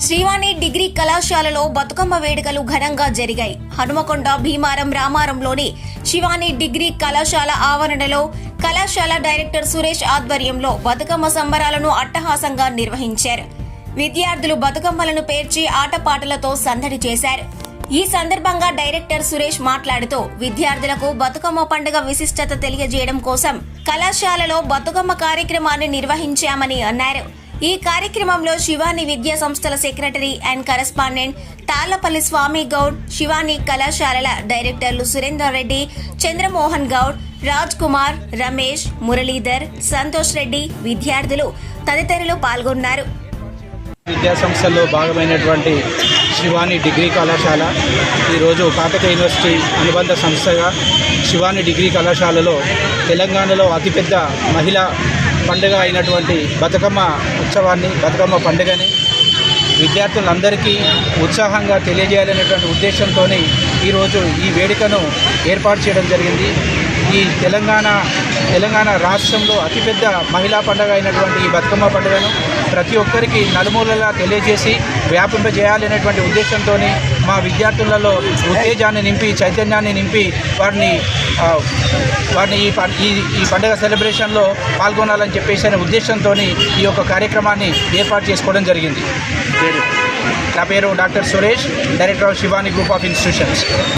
Srivani degree కళాశాలలో బతుకమ్మ వేడుకలు ఘనంగా జరిగాయి. హనుమకొండ, భీమారం, రామారంలోని శివాని డిగ్రీ కళాశాల ఆవరణలో కళాశాల డైరెక్టర్ సురేష్ ఆధ్వర్యంలో బతుకమ్మ సంబరాలను అట్టహాసంగా నిర్వహించారు. విద్యార్థులు బతుకమ్మలను పేర్చి ఆటపాటలతో సందడి చేశారు. ఈ సందర్భంగా డైరెక్టర్ సురేష్ మాట్లాడుతూ విద్యార్థులకు బతుకమ్మ పండుగ విశిష్టత తెలియజేయడం కోసం కళాశాలలో బతుకమ్మ కార్యక్రమాన్ని నిర్వహించామని అన్నారు. ఈ కార్యక్రమంలో శివాని విద్యా సంస్థల సెక్రటరీ అండ్ కరెస్పాండెంట్ తాళ్లపల్లి స్వామి గౌడ్, శివాని కళాశాలల డైరెక్టర్లు సురేందర్ రెడ్డి, చంద్రమోహన్ గౌడ్, రాజ్ కుమార్, రమేష్, మురళీధర్, సంతోష్ రెడ్డి, విద్యార్థులు తదితరులు పాల్గొన్నారు. విద్యా సంస్థల్లో భాగమైనటువంటి శివాని డిగ్రీ కళాశాల ఈరోజు కాకతీయ యూనివర్సిటీ అనుబంధ సంస్థగా శివాని డిగ్రీ కళాశాలలో తెలంగాణలో అతిపెద్ద మహిళా పండుగ అయినటువంటి బతుకమ్మ ఉత్సవాన్ని, బతుకమ్మ పండుగని విద్యార్థులందరికీ ఉత్సాహంగా తెలియజేయాలనేటువంటి ఉద్దేశంతో ఈరోజు ఈ వేడుకను ఏర్పాటు చేయడం జరిగింది. ఈ తెలంగాణ రాష్ట్రంలో అతిపెద్ద మహిళా పండుగ అయినటువంటి ఈ బతుకమ్మ పండుగను ప్రతి ఒక్కరికి నలుమూలలా తెలియజేసి వ్యాపింపజేయాలనేటువంటి ఉద్దేశంతో మా విద్యార్థులలో ఉత్తేజాన్ని నింపి, చైతన్యాన్ని నింపి వారిని ఈ పండుగ సెలబ్రేషన్లో పాల్గొనాలని చెప్పేసి అనే ఉద్దేశంతో ఈ యొక్క కార్యక్రమాన్ని ఏర్పాటు చేసుకోవడం జరిగింది. నా పేరు doctor Suresh, director of Shivani group of institutions.